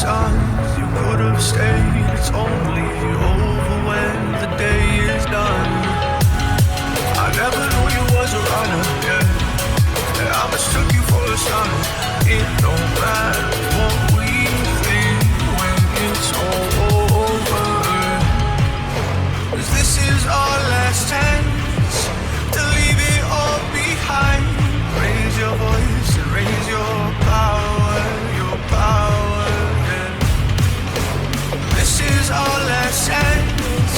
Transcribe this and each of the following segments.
sun, you could have stayed. It's only over when the day is done. I never knew you was a runner, yeah. I mistook you for a son. It don't matter what we think when it's all over. 'Cause this is our last chance to leave it all behind. Raise your voice and raise your power, yeah. This is our last chance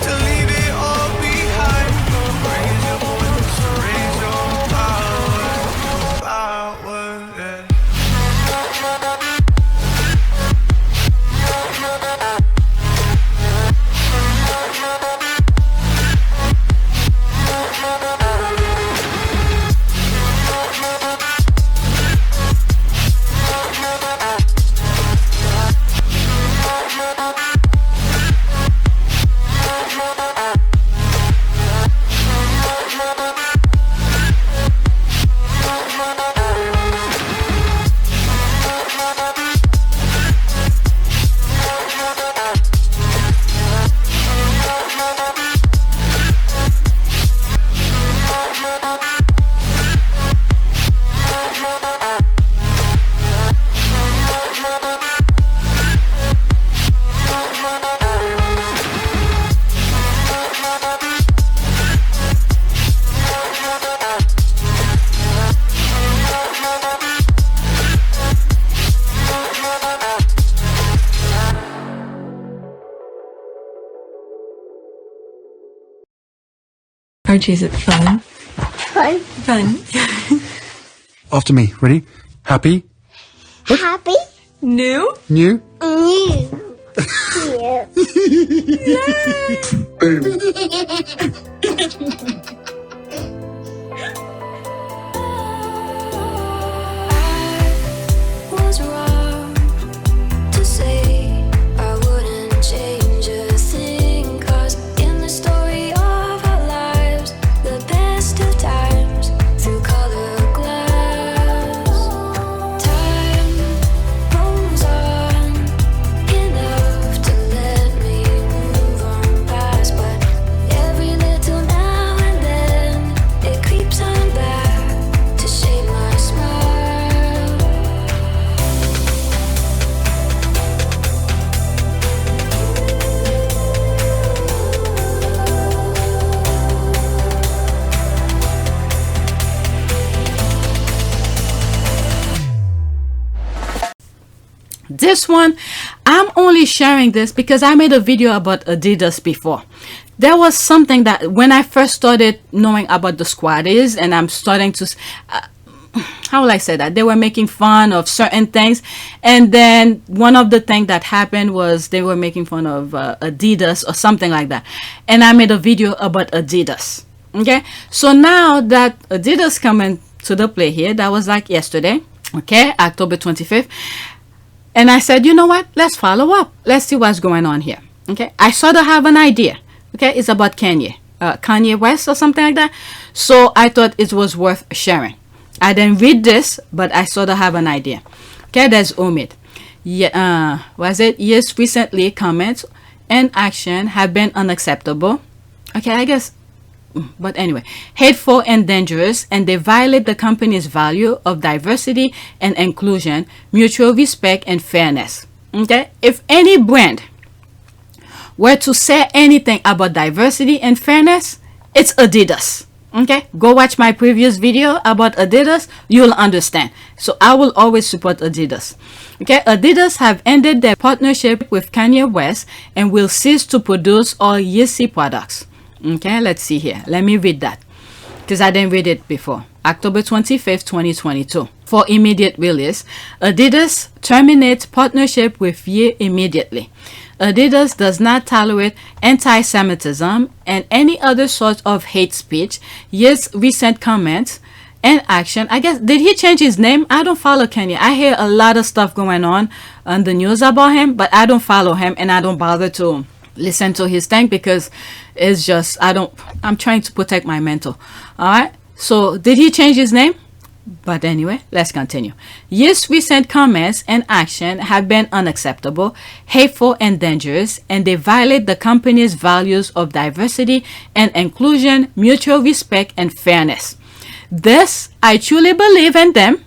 to leave it all behind. Raise your voice and raise your power, yeah. Archie, is it fun? Fun. Fun. After me. Ready? Happy? Happy. New? New? New. Was wrong to say I wouldn't change a thing, 'cause in the story of our lives, the best of times through color glass, time rolls on enough to let me move on past, but every little now and then it creeps on back to shape my smile. This one, I'm only sharing this because I made a video about Adidas before. There was something that when I first started knowing about the squatties, and I'm starting to how will I say that, they were making fun of certain things, and then one of the things that happened was they were making fun of Adidas or something like that, and I made a video about Adidas. Okay, so now that Adidas coming to the play here, that was like yesterday, okay, October 25th, and I said, you know what, let's follow up, let's see what's going on here. Okay, I sort of have an idea. Okay, it's about Kanye West or something like that, so I thought it was worth sharing. I didn't read this, but I sort of have an idea. Okay, there's Omid. Yeah, was it? Yes, recently comments and action have been unacceptable. Okay, I guess, but anyway, hateful and dangerous, and they violate the company's value of diversity and inclusion, mutual respect and fairness. Okay, if any brand were to say anything about diversity and fairness, it's Adidas. Okay, go watch my previous video about Adidas, you'll understand. So I will always support Adidas. Okay, Adidas have ended their partnership with Kanye West and will cease to produce all Yeezy products. Okay, let's see here, let me read that because I didn't read it before. October 25th 2022. For immediate release, Adidas terminates partnership with Ye immediately. Adidas does not tolerate anti-Semitism and any other sort of hate speech. Ye's recent comments and action, I guess, did he change his name? I don't follow Kanye. I hear a lot of stuff going on the news about him, but I don't follow him and I don't bother to listen to his thing because it's just, I'm trying to protect my mental. All right, so did he change his name? But anyway, let's continue. Ye's recent comments and action have been unacceptable, hateful, and dangerous, and they violate the company's values of diversity and inclusion, mutual respect, and fairness. This, I truly believe in them,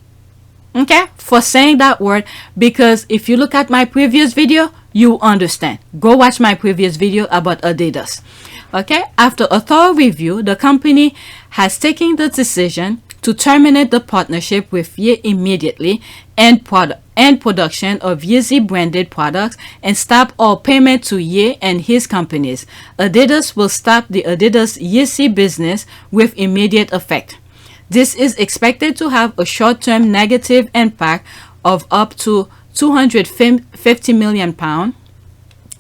okay, for saying that word, because if you look at my previous video, you understand. Go watch my previous video about Adidas. Okay, after a thorough review, the company has taken the decision to terminate the partnership with Ye immediately and production of Yeezy branded products and stop all payment to Ye and his companies. Adidas will stop the Adidas Yeezy business with immediate effect. This is expected to have a short-term negative impact of up to £250 million.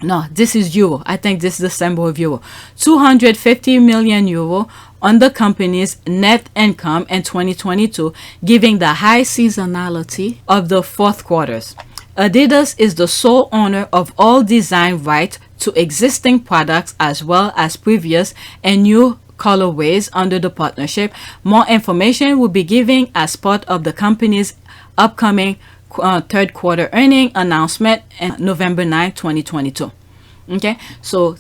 No, this is euro. I think this is the symbol of euro. 250 million euro on the company's net income in 2022, giving the high seasonality of the fourth quarters. Adidas is the sole owner of all design rights to existing products as well as previous and new colorways under the partnership. More information will be given as part of the company's upcoming third quarter earning announcement on November 9, 2022. Okay, so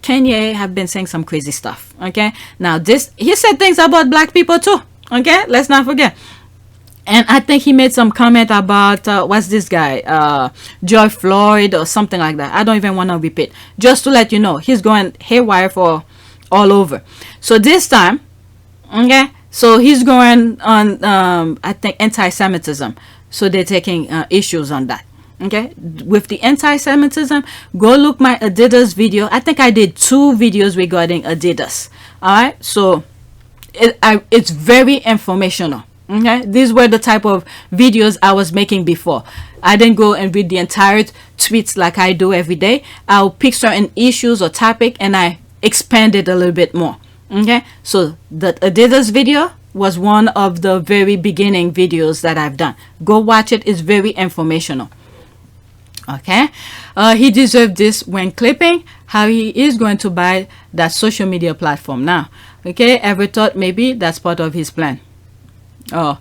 Kanye have been saying some crazy stuff. Okay, now this, he said things about black people too. Okay, let's not forget. And I think he made some comment about what's this guy, George Floyd or something like that. I don't even want to repeat, just to let you know he's going haywire for all over. So this time, okay, so he's going on I think anti-Semitism. So they're taking issues on that. Okay, with the anti-Semitism, go look my Adidas video. I think I did 2 videos regarding Adidas. All right, so it's very informational. Okay, these were the type of videos I was making before. I didn't go and read the entire tweets like I do every day. I'll pick certain issues or topic and I expand it a little bit more. Okay, so the Adidas video was one of the very beginning videos that I've done. Go watch it. It's very informational. Okay, he deserved this when clipping how he is going to buy that social media platform now. Okay, ever thought maybe that's part of his plan? Oh,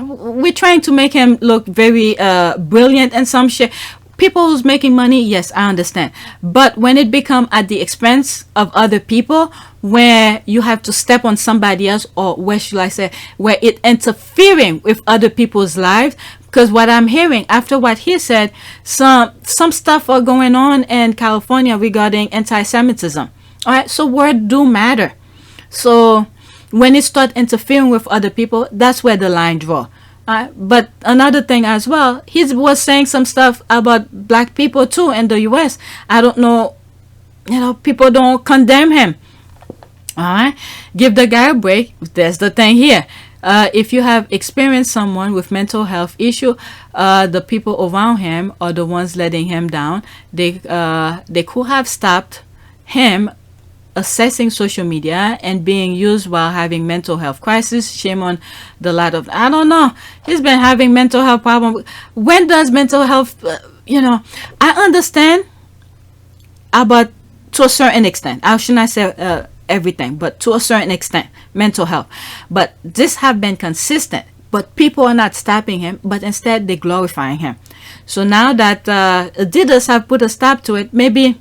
we're trying to make him look very brilliant and some shit. People who's making money, yes, I understand, but when it become at the expense of other people, where you have to step on somebody else, or where should I say, where it interfering with other people's lives, because what I'm hearing after what he said, some stuff are going on in California regarding anti-Semitism. All right, so words do matter. So when it start interfering with other people, that's where the line draw. But another thing as well, he was saying some stuff about black people too in the US. I don't know, you know, people don't condemn him. All right, give the guy a break. There's the thing here. If you have experienced someone with mental health issue, the people around him are the ones letting him down. They could have stopped him accessing social media and being used while having mental health crisis. Shame on the lot of, I don't know, he's been having mental health problem. When does mental health, you know, I understand about, to a certain extent, I shouldn't say everything, but to a certain extent, mental health, but this have been consistent, but people are not stopping him, but instead they glorifying him. So now that Adidas have put a stop to it, maybe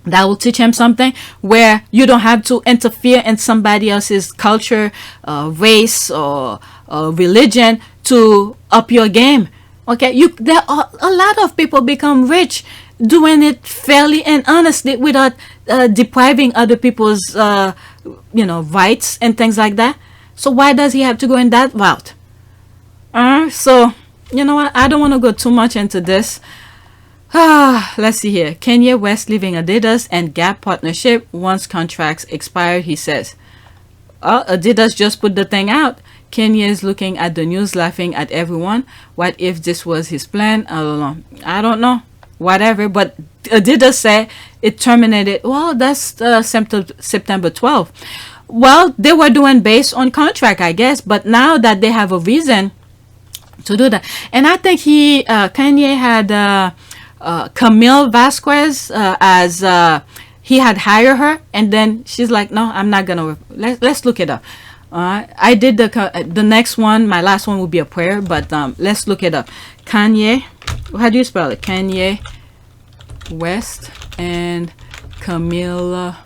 that will teach him something, where you don't have to interfere in somebody else's culture, race, or religion to up your game. Okay, there are a lot of people become rich doing it fairly and honestly without depriving other people's you know, rights and things like that. So why does he have to go in that route? So you know what, I don't want to go too much into this. Let's see here. Kanye West leaving Adidas and Gap partnership once contracts expired, he says. Adidas just put the thing out. Kanye is looking at the news, laughing at everyone. What if this was his plan? I don't know. Whatever. But Adidas said it terminated. Well, that's September 12th. Well, they were doing based on contract, I guess. But now that they have a reason to do that. And I think Kanye had Camille Vasquez as he had hired her, and then she's like, no, I'm not gonna. Let's look it up. I did the next one. My last one will be a prayer, but let's look it up. Kanye, how do you spell it? Kanye West and Camila.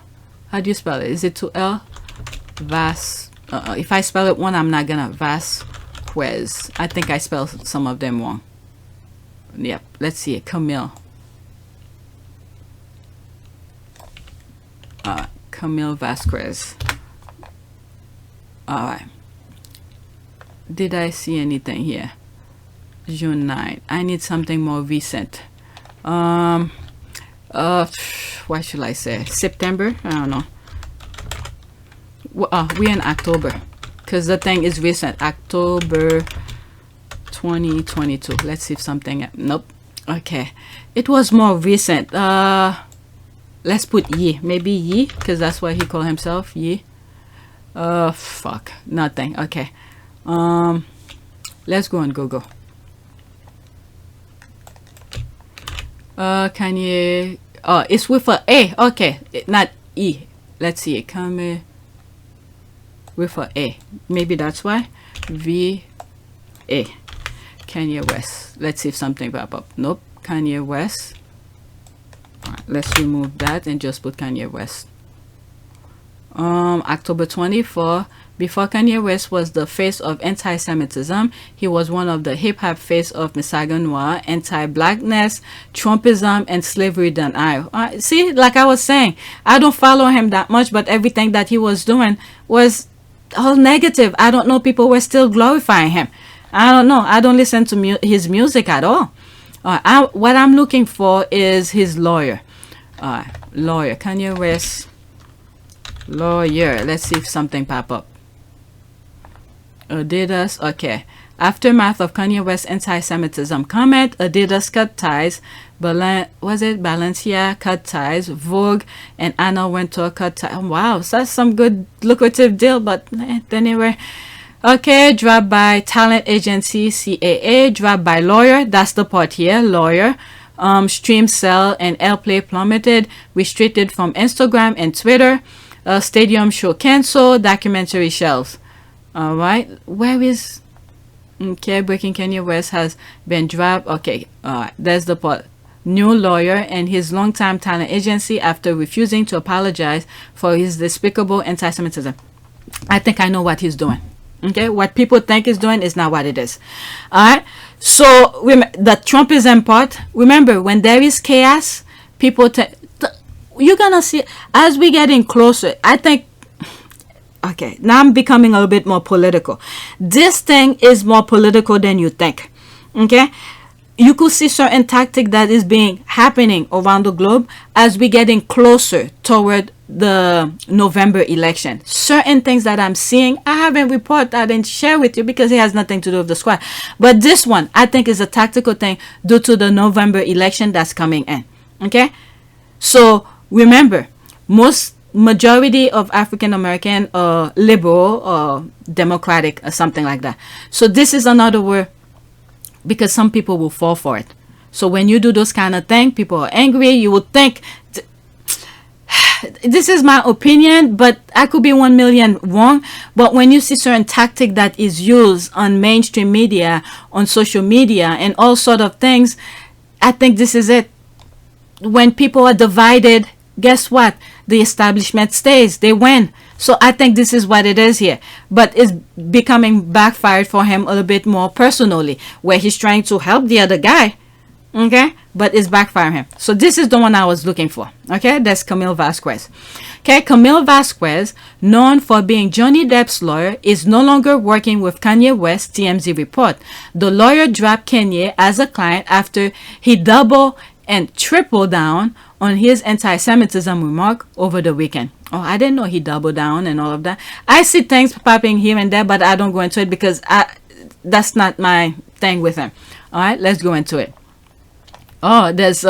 How do you spell it? Is it 2L? Vas. If I spell it one, I'm not gonna. Vasquez. I think I spelled some of them wrong. Yep. Let's see it. Camille. Camille Vasquez. Alright. Did I see anything here? June 9. I need something more recent. What should I say? September? I don't know. We're in October. Because the thing is recent. October 2022. Let's see if something... Nope. Okay. It was more recent. Let's put Ye. Maybe Ye. Because that's what he called himself. Ye. Fuck. Nothing. Okay. Let's go on Google. Kanye. Oh, it's with a A. Okay. Not E. Let's see it. Kanye. With a A. Maybe that's why. V. A. Kanye West. Let's see if something pop up. Nope. Kanye West. Alright, let's remove that and just put Kanye West. October 24. Before Kanye West was the face of anti-Semitism, he was one of the hip-hop face of misogyny, anti-blackness, Trumpism, and slavery denial. See, like I was saying, I don't follow him that much, but everything that he was doing was all negative. I don't know, people were still glorifying him. I don't know. I don't listen to his music at all. What I'm looking for is his lawyer. Lawyer. Kanye West. Lawyer. Let's see if something pop up. Adidas. Okay. Aftermath of Kanye West's anti-Semitism comment, Adidas cut ties. Balenciaga cut ties. Vogue and Anna Wintour cut ties. Wow, so that's some good lucrative deal. But anyway. Okay, dropped by talent agency CAA. Dropped by lawyer. That's the part here. Lawyer. Stream sell and airplay plummeted. Restricted from Instagram and Twitter. Stadium show canceled. Documentary shelves. Alright. Where is... Okay, breaking Kanye West has been dropped. Okay, there's the part. New lawyer and his longtime talent agency after refusing to apologize for his despicable anti-Semitism. I think I know what he's doing. Okay, what people think he's doing is not what it is. Alright, so the Trumpism part, remember, when there is chaos, people you're gonna see as we getting closer. I think, okay, now I'm becoming a little bit more political. This thing is more political than you think. Okay, you could see certain tactic that is happening around the globe as we getting closer toward the November election. Certain things that I'm seeing, I haven't reported, I didn't share with you because it has nothing to do with the squad. But this one, I think, is a tactical thing due to the November election that's coming in. Okay, so remember, majority of African American are liberal or democratic or something like that. So this is another word, because some people will fall for it. So when you do those kind of things, people are angry. You would think, this is my opinion, but I could be 1 million wrong. But when you see certain tactic that is used on mainstream media, on social media, and all sort of things, I think this is it. When people are divided, guess what? The establishment stays. They win. So I think this is what it is here. But it's becoming backfired for him a little bit more personally, where he's trying to help the other guy. Okay? But it's backfiring him. So this is the one I was looking for. Okay? That's Camille Vasquez. Okay? Camille Vasquez, known for being Johnny Depp's lawyer, is no longer working with Kanye West, TMZ report. The lawyer dropped Kanye as a client after he doubled and tripled down on his anti-Semitism remark over the weekend. Oh, I didn't know he doubled down and all of that. I see things popping here and there, but I don't go into it because that's not my thing with him. All right, let's go into it. Oh, there's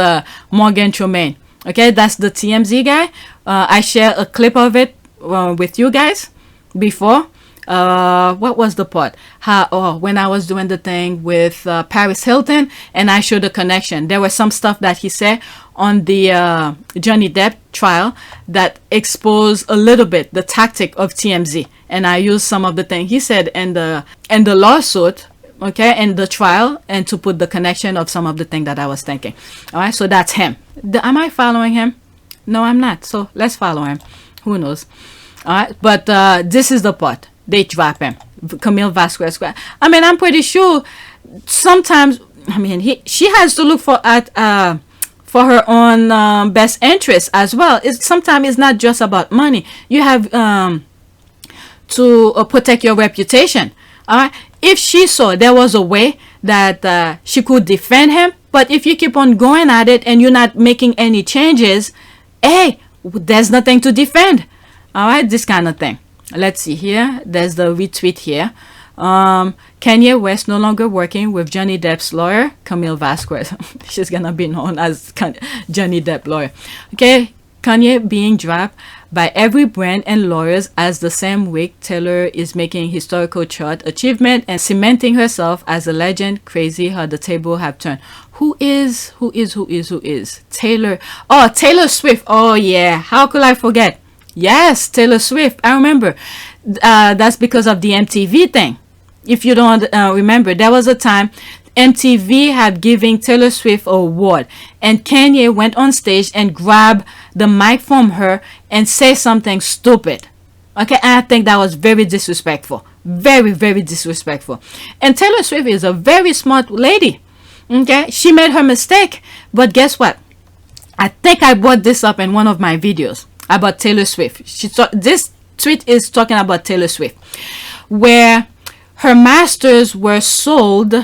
Morgan Tremaine. Okay, that's the TMZ guy. I share a clip of it with you guys before. What was the part? When I was doing the thing with Paris Hilton and I showed the connection, there was some stuff that he said on the Johnny Depp trial that exposed a little bit the tactic of TMZ. and I used some of the thing he said in the lawsuit, okay, in the trial, and to put the connection of some of the thing that I was thinking. All right, so that's him. Am I following him? No, I'm not. So let's follow him. Who knows? All right, but this is the part. They drop him. Camille Vasquez. I mean, I'm pretty sure sometimes, I mean, she has to look for her own best interest as well. Sometimes it's not just about money. You have to protect your reputation. All right. If she saw there was a way that she could defend him, but if you keep on going at it and you're not making any changes, hey, there's nothing to defend. All right, this kind of thing. Let's see here. There's the retweet here. Kanye West no longer working with Johnny Depp's lawyer, Camille Vasquez. She's gonna be known as Johnny Depp lawyer. Okay, Kanye being dropped by every brand and lawyers as the same week Taylor is making historical chart achievement and cementing herself as a legend. Crazy how the table have turned. Who is Taylor? Oh, Taylor Swift. Oh yeah, how could I forget? Yes, Taylor Swift. I remember. That's because of the MTV thing. If you don't remember, there was a time MTV had giving Taylor Swift an award, and Kanye went on stage and grabbed the mic from her and say something stupid. Okay, and I think that was very disrespectful. Very, very disrespectful. And Taylor Swift is a very smart lady. Okay, she made her mistake, but guess what? I think I brought this up in one of my videos about Taylor Swift. This tweet is talking about Taylor Swift, where her masters were sold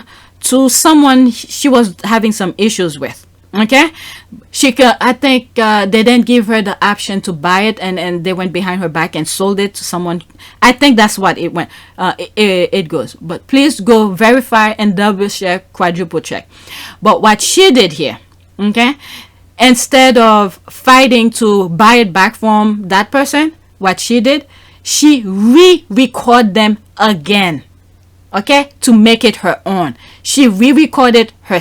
to someone she was having some issues with. Okay, I think they didn't give her the option to buy it, and they went behind her back and sold it to someone. I think that's what it went. It goes. But please go verify and double check, quadruple check. But what she did here, okay, instead of fighting to buy it back from that person, what she did, she re-recorded them again. Okay, to make it her own. She re-recorded her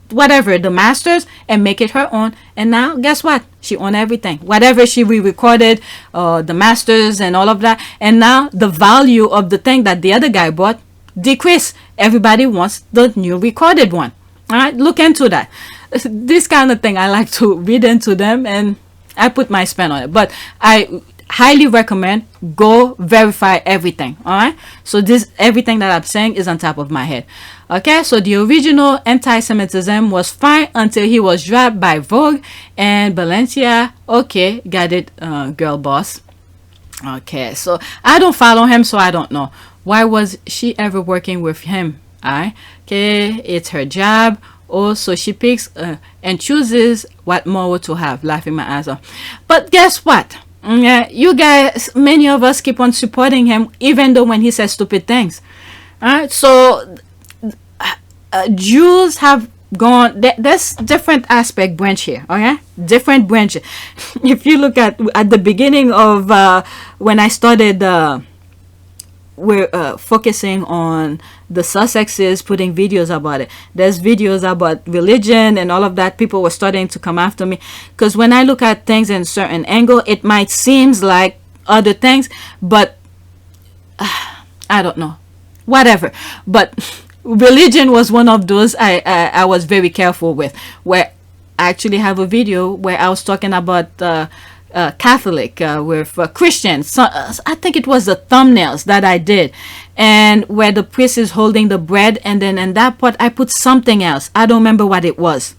whatever, the masters, and make it her own. And now guess what? She owned everything. Whatever she re-recorded, the masters and all of that. And now the value of the thing that the other guy bought decreased. Everybody wants the new recorded one. All right, look into that. This kind of thing, I like to read into them, and I put my spin on it. But I highly recommend go verify everything. All right, so this everything that I'm saying is on top of my head. Okay, so the original anti-Semitism was fine until he was dropped by Vogue and Balenciaga. Okay, got it, girl boss. Okay, so I don't follow him, so I don't know. Why was she ever working with him? Alright, okay, it's her job. Also, she picks and chooses what more to have. Laughing my ass off. But guess what? Yeah, you guys, many of us keep on supporting him, even though when he says stupid things. Alright, so Jews have gone. There's different aspect branch here. Okay, different branch. If you look at the beginning of when I started, we're focusing on the Sussexes, putting videos about it. There's videos about religion and all of that. People were starting to come after me because when I look at things in a certain angle, it might seems like other things, but I don't know, whatever. But religion was one of those I was very careful with, where I actually have a video where I was talking about Catholic with Christians. So, I think it was the thumbnails that I did, and where the priest is holding the bread, and then in that part I put something else. I don't remember what it was.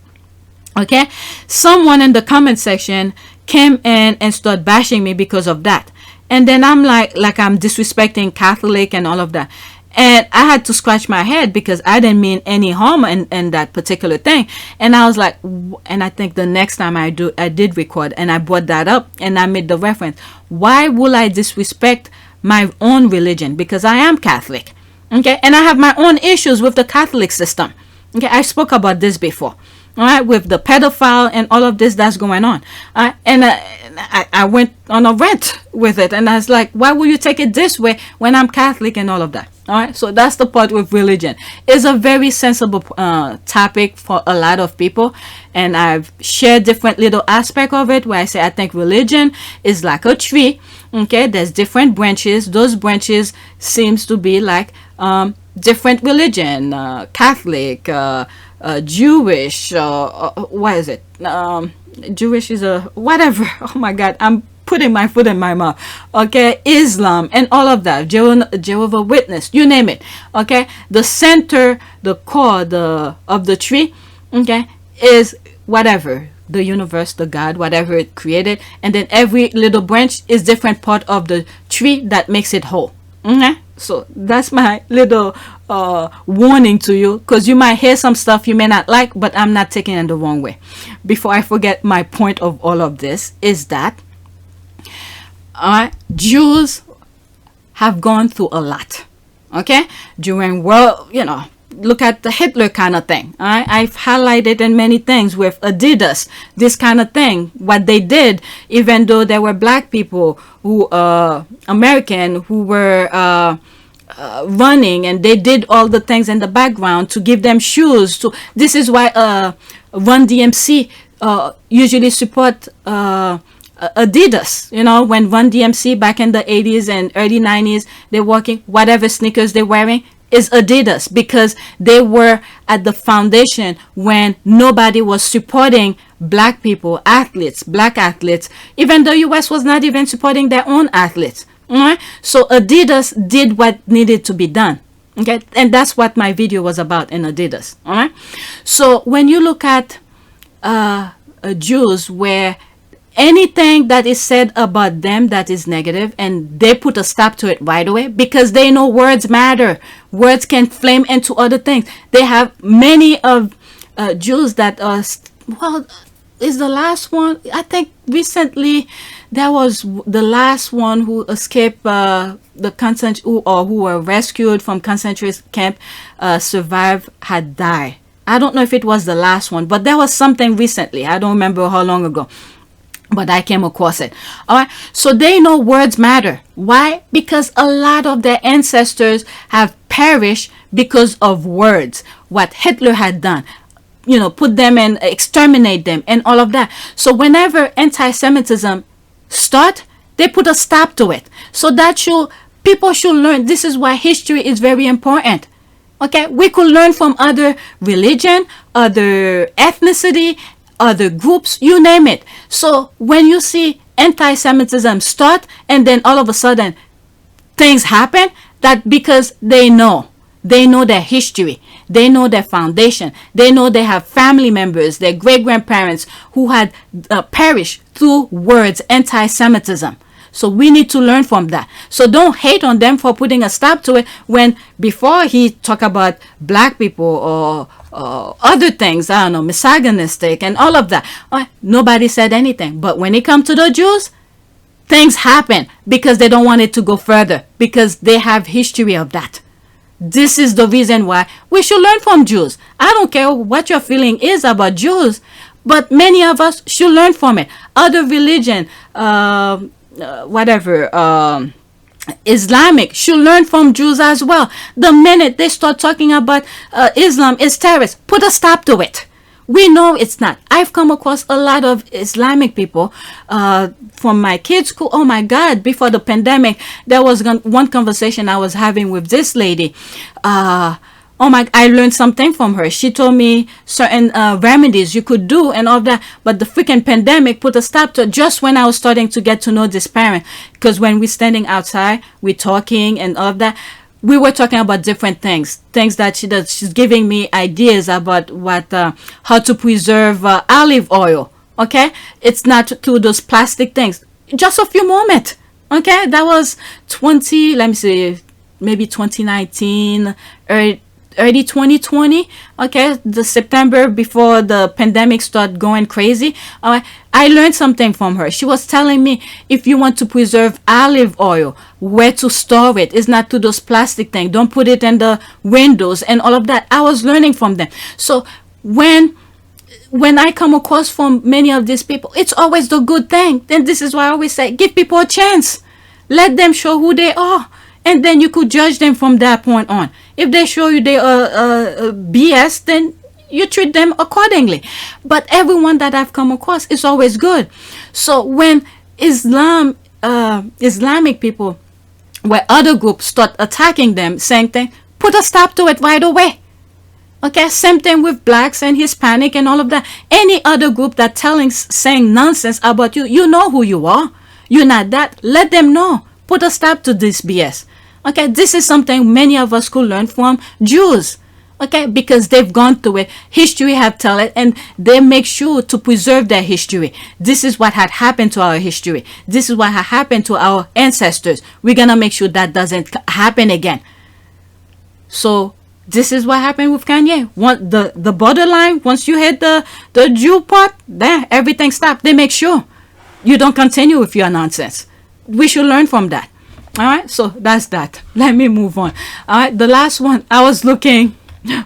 Okay, someone in the comment section came in and started bashing me because of that, and then I'm like I'm disrespecting Catholic and all of that. And I had to scratch my head because I didn't mean any harm in that particular thing. And I was like, and I think the next time I did record and I brought that up and I made the reference. Why would I disrespect my own religion? Because I am Catholic. Okay. And I have my own issues with the Catholic system. Okay. I spoke about this before. All right. With the pedophile and all of this that's going on. And I went on a rant with it. And I was like, why would you take it this way when I'm Catholic and all of that? All right, so that's the part with religion. It's a very sensible topic for a lot of people, and I've shared different little aspect of it where I say I think religion is like a tree. Okay, there's different branches. Those branches seems to be like different religion, Catholic, Jewish, what is it? Jewish is a whatever. Oh my God, I'm putting my foot in my mouth. Okay, Islam and all of that, Jehovah Witness, you name it. Okay, the center, the core, of the tree, okay, is whatever, the universe, the God, whatever it created, and then every little branch is different part of the tree that makes it whole. Okay, so that's my little warning to you, because you might hear some stuff you may not like, but I'm not taking it the wrong way. Before I forget, my point of all of this is that Jews have gone through a lot. Okay, during look at the Hitler kind of thing. I've highlighted in many things with Adidas, this kind of thing, what they did, even though there were black people who American who were running, and they did all the things in the background to give them shoes. To this is why Run DMC usually support Adidas. You know, when Run DMC back in the 80s and early 90s, they're working whatever sneakers they're wearing is Adidas, because they were at the foundation when nobody was supporting black people, athletes, black athletes, even the US was not even supporting their own athletes. Right? So Adidas did what needed to be done. Okay, and that's what my video was about in Adidas. All right. So when you look at Jews, where anything that is said about them that is negative, and they put a stop to it right away, because they know words matter. Words can flame into other things. They have many of Jews that is the last one. I think recently there was the last one who escaped who were rescued from concentration camp, survived, had died. I don't know if it was the last one, but there was something recently. I don't remember how long ago, but I came across it. All right. So they know words matter. Why? Because a lot of their ancestors have perished because of words. What Hitler had done, put them and exterminate them and all of that. So whenever anti-Semitism start, they put a stop to it. So that people should learn. This is why history is very important. Okay. We could learn from other religion, other ethnicity, other groups, you name it. So when you see anti-Semitism start, and then all of a sudden things happen, that because they know their history, they know their foundation, they know they have family members, their great-grandparents who had perished through words, anti-Semitism. So we need to learn from that. So don't hate on them for putting a stop to it, when before he talked about black people or other things, I don't know, misogynistic and all of that, nobody said anything. But when it comes to the Jews, things happen because they don't want it to go further, because they have history of that. This is the reason why we should learn from Jews. I don't care what your feeling is about Jews, but many of us should learn from it. Other religion, Islamic should learn from Jews as well. The minute they start talking about Islam is terrorist, put a stop to it. We know it's not. I've come across a lot of Islamic people from my kids' school. Oh my God, before the pandemic, there was one conversation I was having with this lady. I learned something from her. She told me certain remedies you could do and all that, but the freaking pandemic put a stop to it just when I was starting to get to know this parent. Because when we're standing outside, we're talking and all of that, we were talking about different things that she does. She's giving me ideas about how to preserve olive oil. Okay, it's not through those plastic things. Just a few moments. Okay, that was maybe 2019 or early 2020. Okay, the September before the pandemic started going crazy. I learned something from her. She was telling me, if you want to preserve olive oil, where to store it. It's not to those plastic things. Don't put it in the windows and all of that. I was learning from them. So when I come across from many of these people, it's always the good thing. And this is why I always say, give people a chance. Let them show who they are. and then you could judge them from that point on. If they show you they are BS, then you treat them accordingly. But everyone that I've come across is always good. So when Islamic people, where other groups start attacking them, saying things, put a stop to it right away. Okay, same thing with blacks and Hispanic and all of that. Any other group that saying nonsense about you, you know who you are. You're not that. Let them know. Put a stop to this BS. Okay, this is something many of us could learn from Jews. Okay, because they've gone through it. History have tell it, and they make sure to preserve their history. This is what had happened to our history. This is what had happened to our ancestors. We're gonna make sure that doesn't happen again. So this is what happened with Kanye. The borderline, once you hit the Jew part, then everything stopped. They make sure you don't continue with your nonsense. We should learn from that. All right, so that's that. Let me move on. All right, the last one, I was looking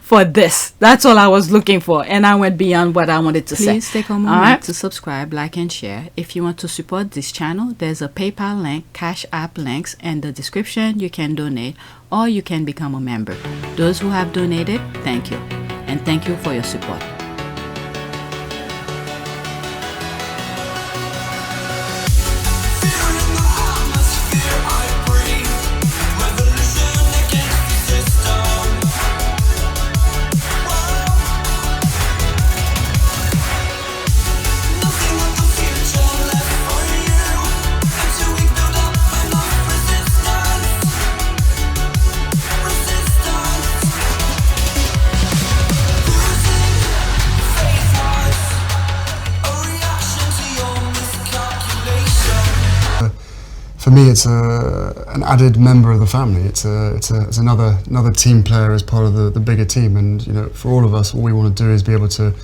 for this. That's all I was looking for, and I went beyond what I wanted to say. Please take a moment to subscribe, like, and share. If you want to support this channel, there's a PayPal link, Cash App links in the description. You can donate, or you can become a member. Those who have donated, thank you, and thank you for your support. For me, it's an added member of the family. It's another team player as part of the bigger team. And you know, for all of us, all we want to do is be able to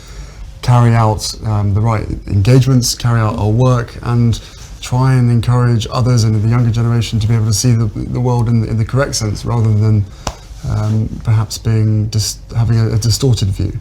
carry out the right engagements, carry out our work, and try and encourage others and the younger generation to be able to see the world in the correct sense, rather than perhaps having a distorted view.